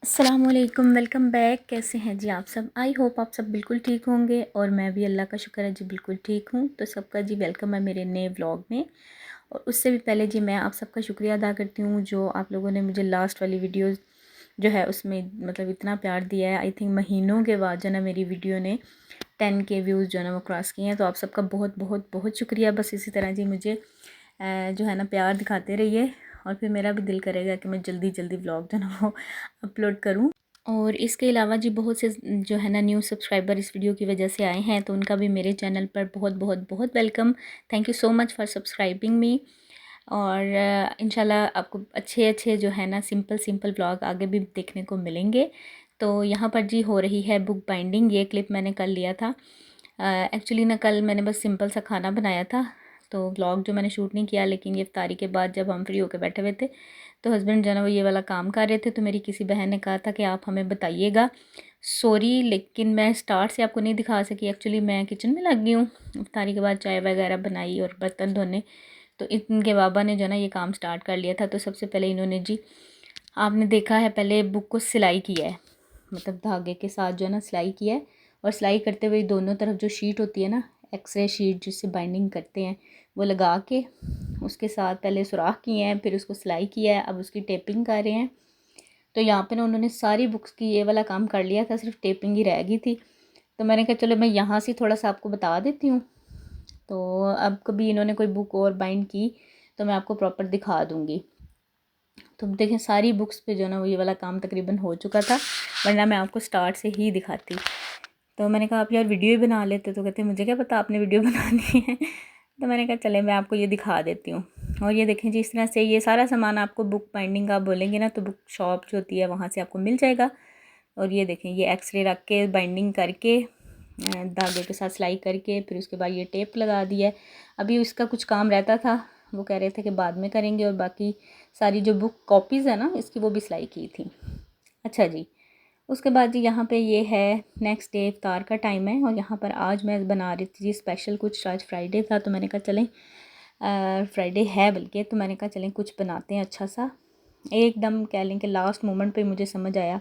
अस्सलामुअलैकुम, welcome back. कैसे हैं जी आप सब? आई होप आप सब बिल्कुल ठीक होंगे और मैं भी अल्लाह का शुक्र है जी बिल्कुल ठीक हूँ। तो सबका जी वेलकम है मेरे नए व्लॉग में। और उससे भी पहले जी मैं आप सबका शुक्रिया अदा करती हूँ जो आप लोगों ने मुझे लास्ट वाली वीडियो जो है उसमें मतलब इतना प्यार दिया है। आई थिंक महीनों के बाद जो ना मेरी वीडियो ने 10K व्यूज़ जो है ना वो क्रॉस किए हैं। तो आप सबका बहुत बहुत बहुत शुक्रिया। बस इसी तरह जी मुझे जो है ना प्यार दिखाते रहिए और फिर मेरा भी दिल करेगा कि मैं जल्दी जल्दी व्लॉग जो ना वो अपलोड करूँ। और इसके अलावा जी बहुत से जो है ना न्यू सब्सक्राइबर इस वीडियो की वजह से आए हैं, तो उनका भी मेरे चैनल पर बहुत बहुत बहुत welcome. Thank you so much for subscribing मी। और इंशाल्लाह आपको अच्छे अच्छे जो है ना सिंपल सिंपल व्लॉग आगे भी देखने को मिलेंगे। तो यहाँ पर जी हो रही है बुक बाइंडिंग। ये क्लिप मैंने कल लिया था। एक्चुअली ना कल मैंने बस सिंपल सा खाना बनाया था, तो व्लॉग जो मैंने शूट नहीं किया। लेकिन ये इफ्तारी के बाद जब हम फ्री होकर बैठे हुए थे तो हस्बैंड जो है ना वो ये वाला काम कर रहे थे, तो मेरी किसी बहन ने कहा था कि आप हमें बताइएगा। सॉरी लेकिन मैं स्टार्ट से आपको नहीं दिखा सकी। एक्चुअली मैं किचन में लग गई हूँ, इफ्तारी के बाद चाय वगैरह बनाई और बर्तन धोने। तो इनके बाबा ने जो ना ये काम स्टार्ट कर लिया था। तो सबसे पहले इन्होंने जी आपने देखा है पहले बुक को सिलाई किया है, मतलब धागे के साथ जो है ना सिलाई किया है। और सिलाई करते हुए दोनों तरफ जो शीट होती है ना, एक्सरे शीट जिससे बाइंडिंग करते हैं, वो लगा के उसके साथ पहले सुराख किए हैं, फिर उसको सिलाई किया है, अब उसकी टेपिंग कर रहे हैं। तो यहाँ पे ना उन्होंने सारी बुक्स की ये वाला काम कर लिया था, सिर्फ टेपिंग ही रह गई थी। तो मैंने कहा चलो मैं यहाँ से थोड़ा सा आपको बता देती हूँ। तो अब कभी इन्होंने कोई बुक और बाइंड की तो मैं आपको प्रॉपर दिखा दूँगी। तो देखें सारी बुक्स पे जो ना वो ये वाला काम तकरीबन हो चुका था, वरना मैं आपको स्टार्ट से ही दिखाती। तो मैंने कहा आप यार वीडियो ही बना लेते, तो कहते मुझे क्या पता आपने वीडियो बनानी है। तो मैंने कहा चले मैं आपको ये दिखा देती हूँ। और ये देखें जी इस तरह से ये सारा सामान आपको बुक बाइंडिंग का आप बोलेंगे ना तो बुक शॉप जो होती है वहाँ से आपको मिल जाएगा। और ये देखें ये एक्सरे रख के बाइंडिंग करके धागे के साथ सिलाई करके फिर उसके बाद ये टेप लगा दी है। अभी उसका कुछ काम रहता था, वो कह रहे थे कि बाद में करेंगे। और बाकी सारी जो बुक कॉपीज़ है ना इसकी वो भी सिलाई की थी। अच्छा जी, उसके बाद जी यहाँ पे ये है नेक्स्ट डे इफ्तार का टाइम है। और यहाँ पर आज मैं बना रही थी जी स्पेशल कुछ। आज फ्राइडे था तो मैंने कहा चलें फ्राइडे है बल्कि, तो मैंने कहा चलें कुछ बनाते हैं अच्छा सा। एकदम कह लें कि लास्ट मोमेंट पे मुझे समझ आया,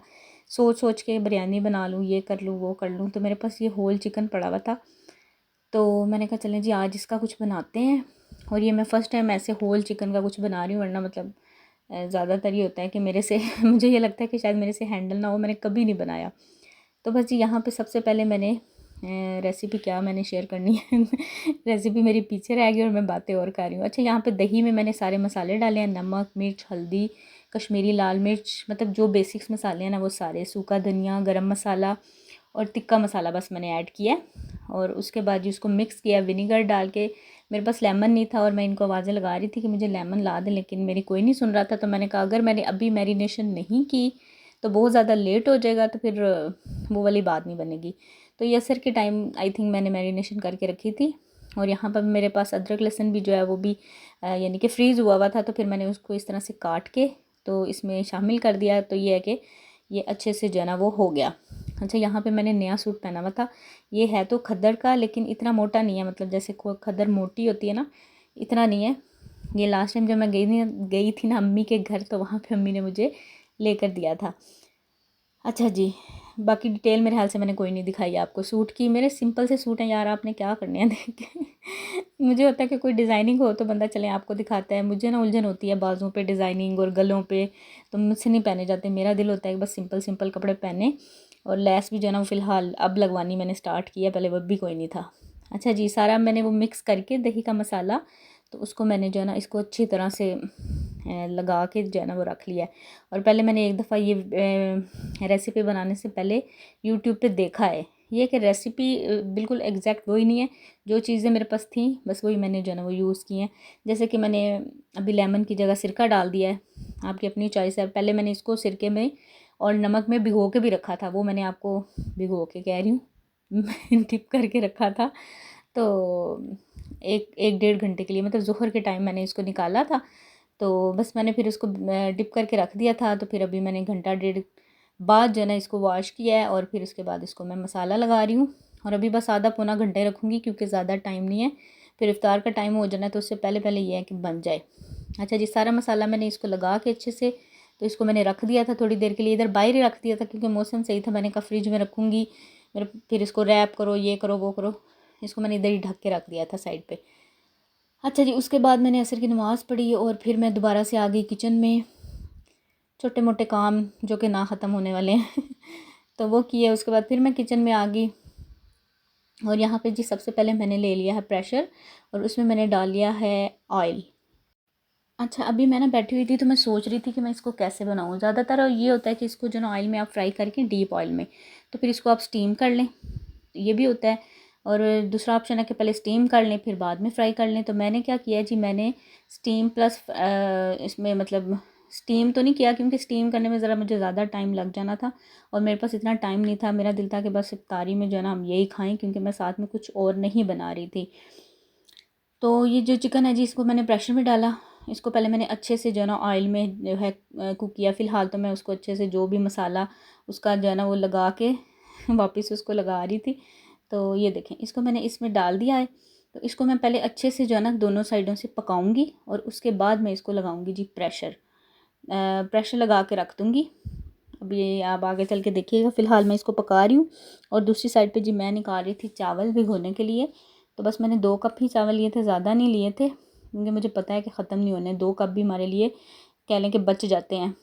सोच सोच के बिरयानी बना लूँ, ये कर लूँ वो कर लूँ। तो मेरे पास ये होल चिकन पड़ा हुआ था, तो मैंने कहा चलें जी आज इसका कुछ बनाते हैं। और ये मैं फ़र्स्ट टाइम ऐसे होल चिकन का कुछ बना रही हूँ, वरना मतलब ज़्यादातर ये होता है कि मेरे से मुझे ये लगता है कि शायद मेरे से हैंडल ना हो, मैंने कभी नहीं बनाया। तो बस जी यहाँ पे सबसे पहले मैंने रेसिपी क्या मैंने शेयर करनी है रेसिपी मेरी पीछे रह गई और मैं बातें और कर रही हूँ। अच्छा यहाँ पे दही में मैंने सारे मसाले डाले हैं, नमक, मिर्च, हल्दी, कश्मीरी लाल मिर्च, मतलब जो बेसिक्स मसाले हैं ना वो सारे, सूखा धनिया, गरम मसाला और तिक्का मसाला बस मैंने ऐड किया। और उसके बाद जी उसको मिक्स किया विनीगर डाल के। मेरे पास लेमन नहीं था और मैं इनको आवाज़ें लगा रही थी कि मुझे लेमन ला दें, लेकिन मेरी कोई नहीं सुन रहा था। तो मैंने कहा अगर मैंने अभी मैरिनेशन नहीं की तो बहुत ज़्यादा लेट हो जाएगा, तो फिर वो वाली बात नहीं बनेगी। तो ये असर के टाइम आई थिंक मैंने मैरिनेशन करके रखी थी। और यहाँ पर मेरे पास अदरक लहसुन भी जो है वो भी यानी कि फ्रीज़ हुआ हुआ था, तो फिर मैंने उसको इस तरह से काट के तो इसमें शामिल कर दिया। तो ये है कि ये अच्छे से जो है ना वो हो गया। अच्छा यहाँ पे मैंने नया सूट पहना हुआ था, ये है तो खद्दर का लेकिन इतना मोटा नहीं है, मतलब जैसे खद्दर मोटी होती है ना इतना नहीं है। ये लास्ट टाइम जब मैं गई थी ना अम्मी के घर, तो वहाँ पे अम्मी ने मुझे लेकर दिया था। अच्छा जी, बाकी डिटेल मेरे ख्याल से मैंने कोई नहीं दिखाई आपको सूट की। मेरे सिंपल से सूट हैं यार, आपने क्या करने हैं देख के मुझे होता है कि कोई डिज़ाइनिंग हो तो बंदा चले आपको दिखाता है। मुझे ना उलझन होती है बाज़ों पे डिज़ाइनिंग और गलों पे, तो मुझसे नहीं पहने जाते। मेरा दिल होता है कि बस सिंपल सिंपल कपड़े पहने। और लेस भी जो है ना वो फ़िलहाल अब लगवानी मैंने स्टार्ट किया, पहले वो भी कोई नहीं था। अच्छा जी, सारा मैंने वो मिक्स करके दही का मसाला, तो उसको मैंने जो है ना इसको अच्छी तरह से लगा के जो है ना वो रख लिया है। और पहले मैंने एक दफ़ा ये रेसिपी बनाने से पहले यूट्यूब पे देखा है। ये कि रेसिपी बिल्कुल एग्जैक्ट वही नहीं है, जो चीज़ें मेरे पास थी बस वही मैंने जो है ना वो यूज़ की हैं। जैसे कि मैंने अभी लेमन की जगह सिरका डाल दिया है, आपकी अपनी चॉइस है। पहले मैंने इसको सिरके में और नमक में भिगो के भी रखा था, वो मैंने आपको भिगो के कह रही हूँ टिप करके रखा था। तो एक एक डेढ़ घंटे के लिए, मतलब ज़ोहर के टाइम मैंने इसको निकाला था। तो बस मैंने फिर उसको डिप करके रख दिया था। तो फिर अभी मैंने घंटा डेढ़ बाद जो है ना इसको वॉश किया है और फिर उसके बाद इसको मैं मसाला लगा रही हूँ। और अभी बस आधा पौना घंटे रखूँगी क्योंकि ज़्यादा टाइम नहीं है, फिर इफ्तार का टाइम हो जाना है, तो उससे पहले पहले ये है कि बन जाए। अच्छा जी, सारा मसाला मैंने इसको लगा के अच्छे से तो इसको मैंने रख दिया था थोड़ी देर के लिए, इधर बाहर ही रख दिया था क्योंकि मौसम सही था। मैंने कहा फ्रिज में रखूँगी, मेरे फिर इसको रैप करो, ये करो वो करो, इसको मैंने इधर ही ढक के रख दिया था साइड पे। अच्छा जी, उसके बाद मैंने असर की नमाज़ पढ़ी और फिर मैं दोबारा से आ गई किचन में, छोटे मोटे काम जो कि ना ख़त्म होने वाले हैं तो वो किए। उसके बाद फिर मैं किचन में आ गई और यहाँ पे जी सबसे पहले मैंने ले लिया है प्रेशर और उसमें मैंने डाल लिया है ऑयल। अच्छा, अभी मैं ना बैठी हुई थी तो मैं सोच रही थी कि मैं इसको कैसे बनाऊँ। ज़्यादातर ये होता है कि इसको जो ना ऑयल में आप फ्राई करके, डीप ऑयल में, तो फिर इसको आप स्टीम कर लें, ये भी होता है। और दूसरा ऑप्शन है कि पहले स्टीम कर लें फिर बाद में फ्राई कर लें। तो मैंने क्या किया जी, मैंने स्टीम प्लस इसमें मतलब स्टीम तो नहीं किया क्योंकि स्टीम करने में ज़रा मुझे ज़्यादा टाइम लग जाना था और मेरे पास इतना टाइम नहीं था। मेरा दिल था कि बस इफ्तारी में जो है ना हम यही खाएँ, क्योंकि मैं साथ में कुछ और नहीं बना रही थी। तो ये जो चिकन है जी, इसको मैंने प्रेशर में डाला। इसको पहले मैंने अच्छे से जो है ना ऑयल में जो है कुक किया। फ़िलहाल तो मैं उसको अच्छे से जो भी मसाला उसका जो है ना वो लगा के वापस उसको लगा रही थी। तो ये देखें, इसको मैंने इसमें डाल दिया है। तो इसको मैं पहले अच्छे से जो है ना दोनों साइडों से पकाऊंगी और उसके बाद मैं इसको लगाऊंगी जी प्रेशर। प्रेशर लगा के रख दूँगी। अब ये आप आगे चल के देखिएगा। फ़िलहाल मैं इसको पका रही हूँ और दूसरी साइड पे जी मैं निकाल रही थी चावल भिगोने के लिए। तो बस मैंने 2 कप ही चावल लिए थे, ज़्यादा नहीं लिए थे क्योंकि मुझे पता है कि ख़त्म नहीं होने। 2 कप भी हमारे लिए कह लें कि बच जाते हैं।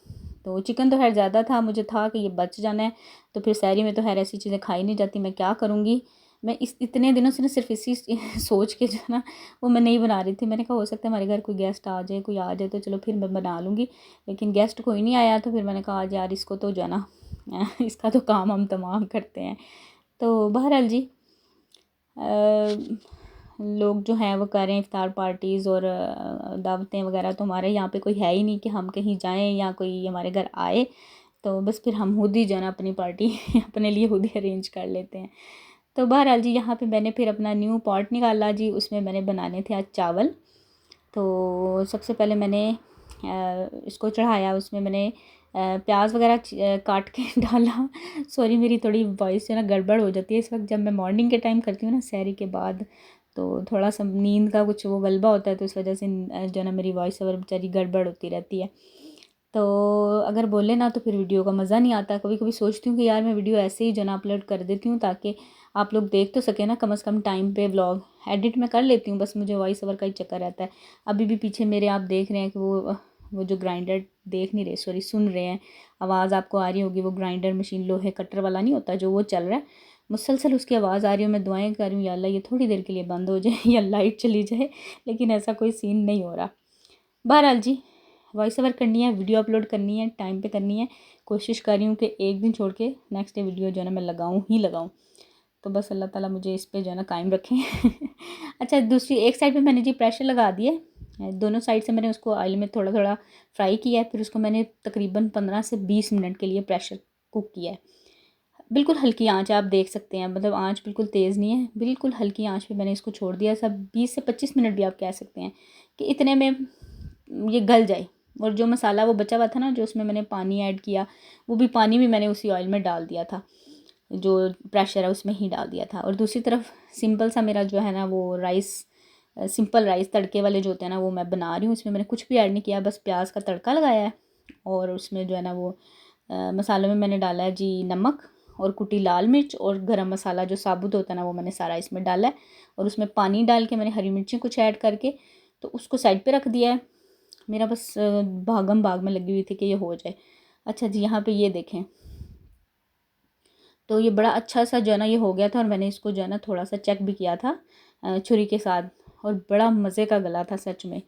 तो चिकन तो खैर ज़्यादा था, मुझे था कि ये बच जाना है, तो फिर सहरी में तो खैर ऐसी चीज़ें खाई नहीं जाती, मैं क्या करूँगी। मैं इतने दिनों से ना सिर्फ इसी सोच के जो है ना वो मैं नहीं बना रही थी। मैंने कहा हो सकता है हमारे घर कोई गेस्ट आ जाए, कोई आ जाए तो चलो फिर मैं बना लूँगी, लेकिन गेस्ट कोई नहीं आया। तो फिर मैंने कहा आज यार इसको तो जो है ना इसका तो काम हम तमाम करते हैं। तो बहरहाल जी लोग जो हैं वो कर रहे हैं इफ्तार पार्टीज़ और दावतें वगैरह, तो हमारे यहाँ पे कोई है ही नहीं कि हम कहीं जाएं या कोई हमारे घर आए। तो बस फिर हम खुद ही जो है ना अपनी पार्टी अपने लिए खुद ही अरेंज कर लेते हैं। तो बहरहाल जी यहाँ पे मैंने फिर अपना न्यू पॉट निकाला जी, उसमें मैंने बनाने थे आज चावल। तो सबसे पहले मैंने इसको चढ़ाया, उसमें मैंने प्याज वगैरह काट के डाला। सॉरी मेरी थोड़ी वॉइस जो है ना गड़बड़ हो जाती है इस वक्त, जब मैं मॉर्निंग के टाइम करती हूँ ना सहरी के बाद, तो थोड़ा सा नींद का कुछ वो गलबा होता है, तो इस वजह से जो है ना मेरी वॉइस ओवर बेचारी गड़बड़ होती रहती है। तो अगर बोले ना तो फिर वीडियो का मज़ा नहीं आता। कभी कभी सोचती हूँ कि यार मैं वीडियो ऐसे ही जो ना अपलोड कर देती हूँ ताकि आप लोग देख तो सकें ना कम से कम टाइम पे। व्लॉग एडिट मैं कर लेती हूँ, बस मुझे वॉइस ओवर का ही चक्कर रहता है। अभी भी पीछे मेरे आप देख रहे हैं कि वो जो ग्राइंडर, देख नहीं रहे सॉरी सुन रहे हैं, आवाज़ आपको आ रही होगी। वो ग्राइंडर मशीन लोहे कटर वाला नहीं होता जो, वो चल रहा है मुसलसल, उसकी आवाज़ आ रही है। मैं दुआएं कर रही हूँ या अल्लाह ये थोड़ी देर के लिए बंद हो जाए या लाइट चली जाए, लेकिन ऐसा कोई सीन नहीं हो रहा। बहरहाल जी वॉइस ओवर करनी है, वीडियो अपलोड करनी है, टाइम पे करनी है। कोशिश कर रही हूँ कि एक दिन छोड़ के नेक्स्ट डे वीडियो जो है ना मैं लगाऊँ ही लगाऊँ। तो बस अल्लाह ताला मुझे इस पे जो है ना कायम रखें अच्छा, दूसरी एक साइड पे मैंने जी प्रेशर लगा दिए, दोनों साइड से मैंने उसको ऑयल में थोड़ा थोड़ा फ्राई किया है। फिर उसको मैंने तकरीबन 15 से 20 मिनट के लिए प्रेशर कुक किया है। बिल्कुल हल्की आंच आप देख सकते हैं, मतलब आंच बिल्कुल तेज़ नहीं है, बिल्कुल हल्की आंच पे मैंने इसको छोड़ दिया। सब 20 से 25 मिनट भी आप कह सकते हैं कि इतने में ये गल जाए। और जो मसाला वो बचा हुआ था ना, जो उसमें मैंने पानी ऐड किया, वो भी पानी भी मैंने उसी ऑयल में डाल दिया था, जो प्रेशर है उसमें ही डाल दिया था। और दूसरी तरफ सिंपल सा मेरा जो है ना वो राइस, सिंपल राइस तड़के वाले जो होते हैं ना वो मैं बना रही हूँ। इसमें मैंने कुछ भी ऐड नहीं किया, बस प्याज का तड़का लगाया है और उसमें जो है ना वो मसालों में मैंने डाला है जी नमक और कुटी लाल मिर्च और गरम मसाला जो साबुत होता है ना वो मैंने सारा इसमें डाला है। और उसमें पानी डाल के मैंने हरी मिर्ची कुछ ऐड करके तो उसको साइड पे रख दिया है। मेरा बस भागम भाग में लगी हुई थी कि ये हो जाए। अच्छा जी यहाँ पे ये देखें, तो ये बड़ा अच्छा सा जो है ना ये हो गया था। और मैंने इसको जो है ना थोड़ा सा चेक भी किया था छुरी के साथ, और बड़ा मज़े का गला था सच में।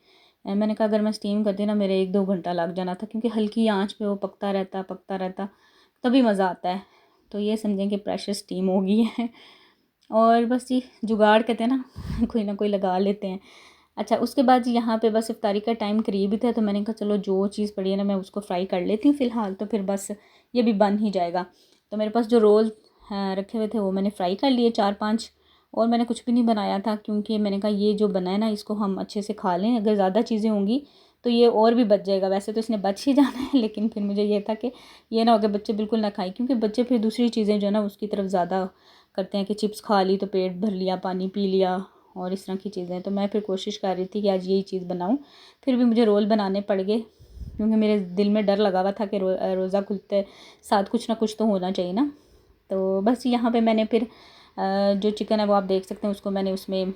मैंने कहा अगर मैं स्टीम करती ना मेरे 1-2 घंटा लग जाना था, क्योंकि हल्की आंच पे वो पकता रहता तभी मज़ा आता है। तो ये समझें कि प्रेशर स्टीम हो गई है। और बस जी जुगाड़ कहते हैं ना कोई ना कोई लगा लेते हैं। अच्छा, उसके बाद जी यहाँ पे बस इफ्तारी का टाइम करीब ही था, तो मैंने कहा चलो जो चीज़ पड़ी है ना मैं उसको फ्राई कर लेती हूँ फ़िलहाल, तो फिर बस ये भी बन ही जाएगा। तो मेरे पास जो रोल रखे हुए थे वो मैंने फ्राई कर लिए 4-5, और मैंने कुछ भी नहीं बनाया था क्योंकि मैंने कहा ये जो बना है ना इसको हम अच्छे से खा लें। अगर ज़्यादा चीज़ें होंगी तो ये और भी बच जाएगा, वैसे तो इसने बच ही जाना है, लेकिन फिर मुझे ये था कि ये ना हो कि बच्चे बिल्कुल ना खाएं, क्योंकि बच्चे फिर दूसरी चीज़ें जो है ना उसकी तरफ ज़्यादा करते हैं कि चिप्स खा ली तो पेट भर लिया, पानी पी लिया और इस तरह की चीज़ें। तो मैं फिर कोशिश कर रही थी कि आज यही चीज़ बनाऊं, फिर भी मुझे रोल बनाने पड़ गए। क्योंकि मेरे दिल में डर लगा हुआ था कि रोज़ा खुलते साथ कुछ ना कुछ तो होना चाहिए ना। तो बस यहाँ पे मैंने फिर जो चिकन है वो आप देख सकते हैं, उसको मैंने उसमें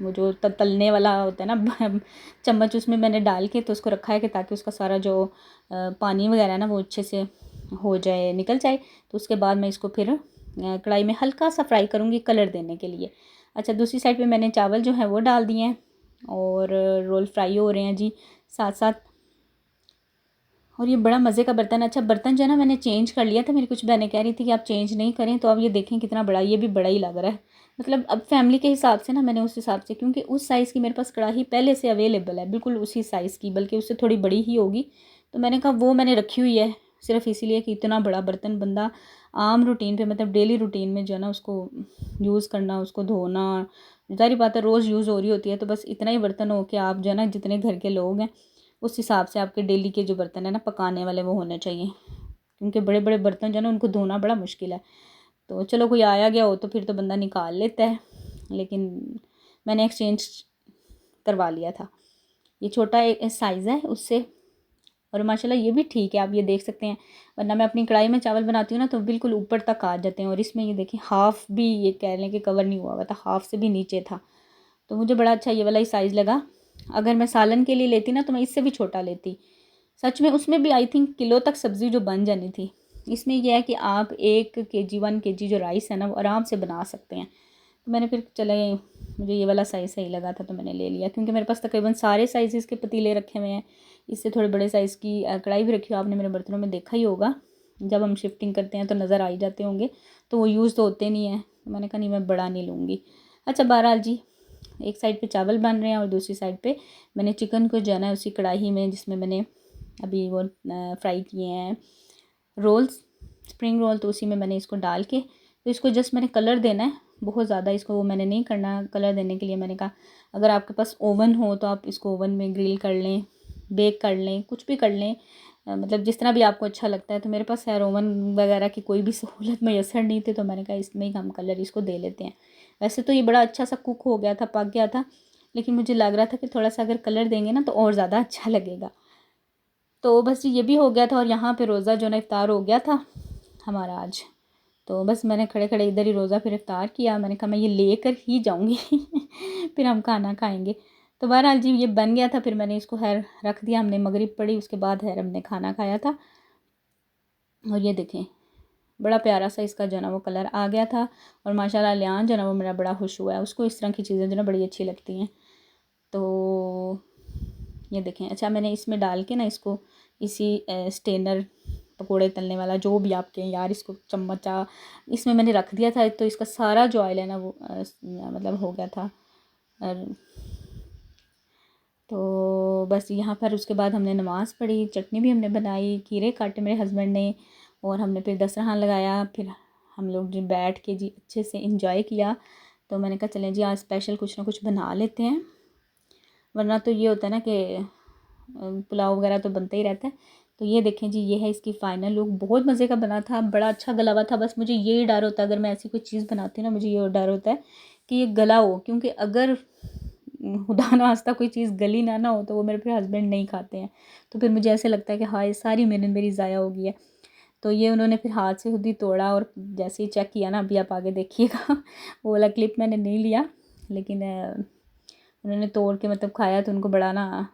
वो जो तलने वाला होता है ना चम्मच, उसमें मैंने डाल के तो उसको रखा है कि ताकि उसका सारा जो पानी वगैरह है ना वो अच्छे से हो जाए, निकल जाए। तो उसके बाद मैं इसको फिर कढ़ाई में हल्का सा फ्राई करूँगी कलर देने के लिए। अच्छा, दूसरी साइड पे मैंने चावल जो है वो डाल दिए हैं और रोल फ्राई हो रहे हैं जी साथ साथ। और ये बड़ा मज़े का बर्तन। अच्छा, बर्तन जो है ना मैंने चेंज कर लिया था, मेरी कुछ बहनें कह रही थी कि आप चेंज नहीं करें, तो अब ये देखें कितना बड़ा, ये भी बड़ा ही लग रहा है। मतलब अब फैमिली के हिसाब से ना मैंने उस हिसाब से, क्योंकि उस साइज़ की मेरे पास कढ़ाई पहले से अवेलेबल है, बिल्कुल उसी साइज़ की, बल्कि उससे थोड़ी बड़ी ही होगी। तो मैंने कहा वो मैंने रखी हुई है सिर्फ इसीलिए कि इतना बड़ा बर्तन बंदा आम रूटीन पे, मतलब डेली रूटीन में जो है ना उसको यूज़ करना, उसको धोना, ज़ाहिर बात है रोज़ यूज़ हो रही होती है। तो बस इतना ही बर्तन हो कि आप जो है ना जितने घर के लोग हैं उस हिसाब से आपके डेली के जो बर्तन है ना पकाने वाले वो होने चाहिए, क्योंकि बड़े बड़े बर्तन जो है ना उनको धोना बड़ा मुश्किल है। तो चलो कोई आया गया हो तो फिर तो बंदा निकाल लेता है, लेकिन मैंने एक्सचेंज करवा लिया था। ये छोटा एक साइज़ है उससे, और माशाल्लाह ये भी ठीक है, आप ये देख सकते हैं। वरना मैं अपनी कढ़ाई में चावल बनाती हूँ ना तो बिल्कुल ऊपर तक आ जाते हैं, और इसमें ये देखें हाफ़ भी, ये कह लें कि कवर नहीं हुआ हुआ था, हाफ़ से भी नीचे था। तो मुझे बड़ा अच्छा ये वाला ही साइज़ लगा। अगर मैं सालन के लिए लेती ना तो मैं इससे भी छोटा लेती सच में। उसमें भी आई थिंक किलो तक सब्ज़ी जो बन जानी थी। इसमें यह है कि आप 1 केजी 1 केजी जो राइस है ना वो आराम से बना सकते हैं। तो मैंने फिर चले, मुझे ये वाला साइज़ सही लगा था तो मैंने ले लिया, क्योंकि मेरे पास तकरीबन सारे साइज़ के पतीले रखे हुए हैं। इससे थोड़े बड़े साइज़ की कढ़ाई भी रखी हो, आपने मेरे बर्तनों में देखा ही होगा, जब हम शिफ्टिंग करते हैं तो नज़र आ ही जाते होंगे। तो वो यूज़ तो होते नहीं हैं, तो मैंने कहा नहीं मैं बड़ा नहीं लूँगी। अच्छा, बहरहाल जी, एक साइड पे चावल बन रहे हैं और दूसरी साइड पे मैंने चिकन को जो है ना उसी कढ़ाई में, जिसमें मैंने अभी वो फ्राई किए हैं रोल्स, स्प्रिंग रोल, तो उसी में मैंने इसको डाल के, तो इसको जस्ट मैंने कलर देना है, बहुत ज़्यादा इसको वो मैंने नहीं करना। कलर देने के लिए मैंने कहा अगर आपके पास ओवन हो तो आप इसको ओवन में ग्रिल कर लें, बेक कर लें, कुछ भी कर लें, मतलब जिस तरह भी आपको अच्छा लगता है। तो मेरे पास खैर ओवन वगैरह की कोई भी सहूलत मैसर नहीं थी, तो मैंने कहा इसमें ही हम कलर इसको दे लेते हैं। वैसे तो ये बड़ा अच्छा सा कुक हो गया था, पक गया था, लेकिन मुझे लग रहा था कि थोड़ा सा अगर कलर देंगे ना तो और ज़्यादा अच्छा लगेगा। तो बस ये भी हो गया था, और यहाँ पे रोज़ा जो ना इफ्तार हो गया था हमारा आज। तो बस मैंने खड़े खड़े इधर ही रोज़ा फिर इफ्तार किया। मैंने कहा मैं ये लेकर ही जाऊँगी फिर हम खाना खाएंगे। तो बहरहाल जी ये बन गया था, फिर मैंने इसको खैर रख दिया, हमने मगरिब पढ़ी, उसके बाद खैर हमने खाना खाया था। और ये देखें बड़ा प्यारा सा इसका जो ना वो कलर आ गया था, और माशाल्लाह लियान जो ना वो मेरा बड़ा खुश हुआ है, उसको इस तरह की चीज़ें जो ना बड़ी अच्छी लगती हैं। तो ये देखें, अच्छा मैंने इसमें डाल के ना इसको इसी स्टेनर, पकोड़े तलने वाला जो भी आपके यार, इसको चम्मचा इसमें मैंने रख दिया था, तो इसका सारा जो ऑयल है ना वो मतलब हो गया था। तो बस यहाँ पर उसके बाद हमने नमाज़ पढ़ी, चटनी भी हमने बनाई, खीरे काटे मेरे हस्बैंड ने, और हमने फिर दस्तरखान लगाया। फिर हम लोग जो बैठ के जी अच्छे से इंजॉय किया। तो मैंने कहा चलें जी आज स्पेशल कुछ ना कुछ बना लेते हैं, वरना तो ये होता है ना कि पुलाव वगैरह तो बनता ही रहता है। तो ये देखें जी, ये है इसकी फ़ाइनल लुक। बहुत मज़े का बना था, बड़ा अच्छा गला हुआ था। बस मुझे यही डर होता है अगर मैं ऐसी कोई चीज़ बनाती हूँ ना, मुझे ये डर होता है कि ये गला हो, क्योंकि अगर खुदा ना खास्ता कोई चीज़ गली ना हो तो वो मेरे फिर हस्बैंड नहीं खाते हैं। तो फिर मुझे ऐसे लगता है कि हाँ ये सारी मेहनत मेरी ज़ाया हो गई है। तो ये उन्होंने फिर हाथ से खुद ही तोड़ा, और जैसे ही चेक किया ना, अभी आप आगे देखिएगा वो वाला क्लिप मैंने नहीं लिया, लेकिन उन्होंने तोड़ के मतलब खाया तो उनको बड़ा ना,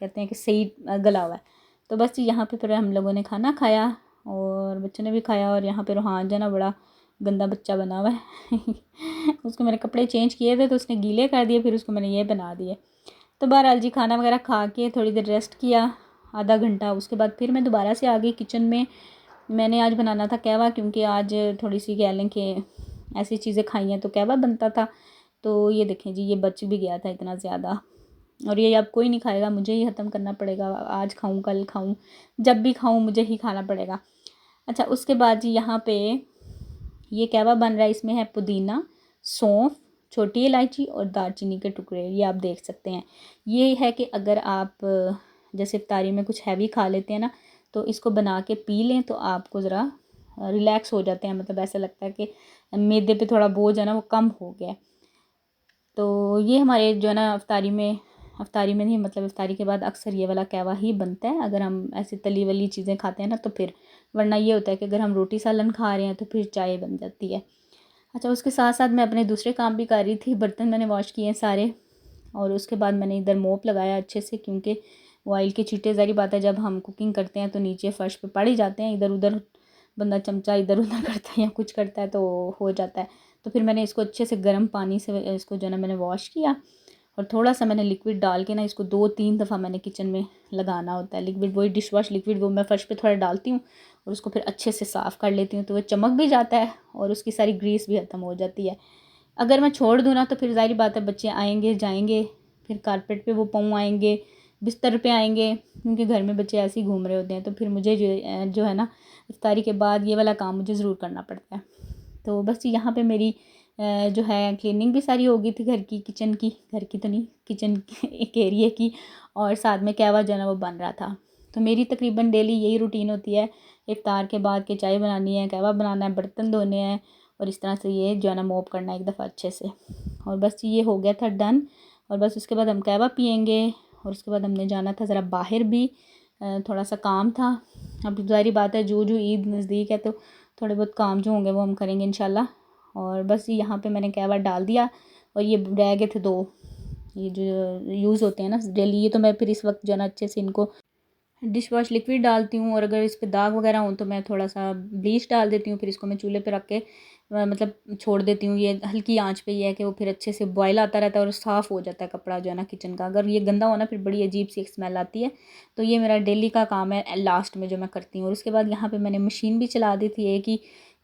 कहते हैं कि सही गला हुआ है। तो बस यहाँ पे फिर हम लोगों ने खाना खाया और बच्चों ने भी खाया, और यहाँ पे रूहान जो ना बड़ा गंदा बच्चा बना हुआ है उसको मैंने कपड़े चेंज किए थे तो उसने गीले कर दिए, फिर उसको मैंने ये बना दिए। तो बहरहाल जी खाना वगैरह खा के थोड़ी देर रेस्ट किया, आधा घंटा। उसके बाद फिर मैं दोबारा से आ गई किचन में। मैंने आज बनाना था कहवा, क्योंकि आज थोड़ी सी कह लें कि ऐसी चीज़ें खाई हैं तो कहवा बनता था। तो ये देखें जी, ये बच भी गया था इतना ज़्यादा, और ये अब कोई नहीं खाएगा, मुझे ही ख़त्म करना पड़ेगा। आज खाऊं कल खाऊं, जब भी खाऊं मुझे ही खाना पड़ेगा। अच्छा, उसके बाद जी यहाँ पे ये कहवा बन रहा है, इसमें है पुदीना, सौंफ, छोटी इलायची और दालचीनी के टुकड़े, ये आप देख सकते हैं। ये है कि अगर आप जैसे इफ्तारी में कुछ हैवी खा लेते हैं ना, तो इसको बना के पी लें तो आपको ज़रा रिलैक्स हो जाते हैं, मतलब ऐसा लगता है कि मैदे पे थोड़ा बोझ है ना वो कम हो गया। तो ये हमारे जो है ना इफ्तारी में इफ्तारी में नहीं, मतलब इफ्तारी के बाद अक्सर ये वाला कहवा ही बनता है अगर हम ऐसी तली वाली चीज़ें खाते हैं ना तो फिर, वरना ये होता है कि अगर हम रोटी सालन खा रहे हैं तो फिर चाय बन जाती है। अच्छा, उसके साथ साथ मैं अपने दूसरे काम भी कर रही थी। बर्तन मैंने वॉश किए हैं सारे, और उसके बाद मैंने इधर मोप लगाया अच्छे से, क्योंकि ऑयल के छींटे, ज़ाहिर बात है जब हम कुकिंग करते हैं तो नीचे फ़र्श पे पड़ ही जाते हैं, इधर उधर बंदा चमचा इधर उधर करता है या कुछ करता है तो हो जाता है। तो फिर मैंने इसको अच्छे से गर्म पानी से इसको जो है ना मैंने वॉश किया, और थोड़ा सा मैंने लिक्विड डाल के ना इसको 2-3 दफ़ा मैंने किचन में लगाना होता है लिक्विड, वही डिश वॉश लिक्विड, वो मैं फ़र्श पे थोड़ा डालती हूँ और उसको फिर अच्छे से साफ़ कर लेती हूँ, तो वो चमक भी जाता है और उसकी सारी ग्रीस भी ख़त्म हो जाती है। अगर मैं छोड़ दूँ ना तो फिर ज़ाहिर बात है बच्चे आएंगे जाएंगे, फिर कारपेट पे वो पाँव आएंगे, बिस्तर पे आएंगे, क्योंकि घर में बच्चे ऐसे ही घूम रहे होते हैं, तो फिर मुझे जो है ना इफ्तारी के बाद ये वाला काम मुझे ज़रूर करना पड़ता है। तो बस यहाँ पे मेरी जो है क्लीनिंग भी सारी हो गई थी घर की, किचन की, घर की तो नहीं, किचन एक एरिए की, और साथ में कहवा जो है ना वो बन रहा था। तो मेरी तकरीबन डेली यही रूटीन होती है, इफ्तार के बाद के चाय बनानी है, कहवा बनाना है, बर्तन धोने हैं, और इस तरह से ये जो है ना मोप करना है एक दफ़ा अच्छे से। और बस ये हो गया था डन, और बस उसके बाद हम कहवा पियेंगे, और उसके बाद हमने जाना था ज़रा बाहर भी, थोड़ा सा काम था। अब ज़ाहिर बात है जो ईद नज़दीक है तो थोड़े बहुत काम जो होंगे वो हम करेंगे इंशाल्लाह। और बस यहाँ पे मैंने कहवा डाल दिया, और ये रह गए थे 2, ये जो यूज़ होते हैं ना डेली, ये तो मैं फिर इस वक्त जो है ना अच्छे से इनको डिश वॉश लिक्विड डालती हूँ, और अगर इस पर दाग वगैरह हो तो मैं थोड़ा सा ब्लीच डाल देती हूँ, फिर इसको मैं चूल्हे पे रख के मतलब छोड़ देती हूँ। ये हल्की आंच पे ही है कि वो फिर अच्छे से बॉयल आता रहता है और साफ़ हो जाता है कपड़ा जो है ना किचन का। अगर ये गंदा हो ना फिर बड़ी अजीब सी एक स्मेल आती है। तो ये मेरा डेली का काम है लास्ट में जो मैं करती हूँ। और उसके बाद यहाँ पर मैंने मशीन भी चला दी थी, एक ही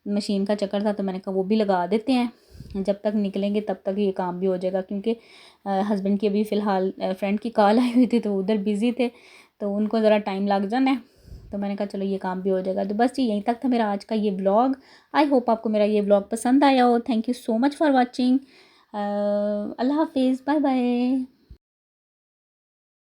मशीन का चक्कर था, तो मैंने कहा वो भी लगा देते हैं, जब तक निकलेंगे तब तक ये काम भी हो जाएगा, क्योंकि हस्बैंड की अभी फ़िलहाल फ्रेंड की कॉल आई हुई थी तो उधर बिज़ी थे, तो उनको ज़रा टाइम लग जाना है, तो मैंने कहा चलो ये काम भी हो जाएगा। तो बस यहीं तक था मेरा आज का ये व्लॉग। आई होप आपको मेरा ये व्लॉग पसंद आया हो। Thank you so much for watching. अल्लाह हाफिज़, बाय बाय।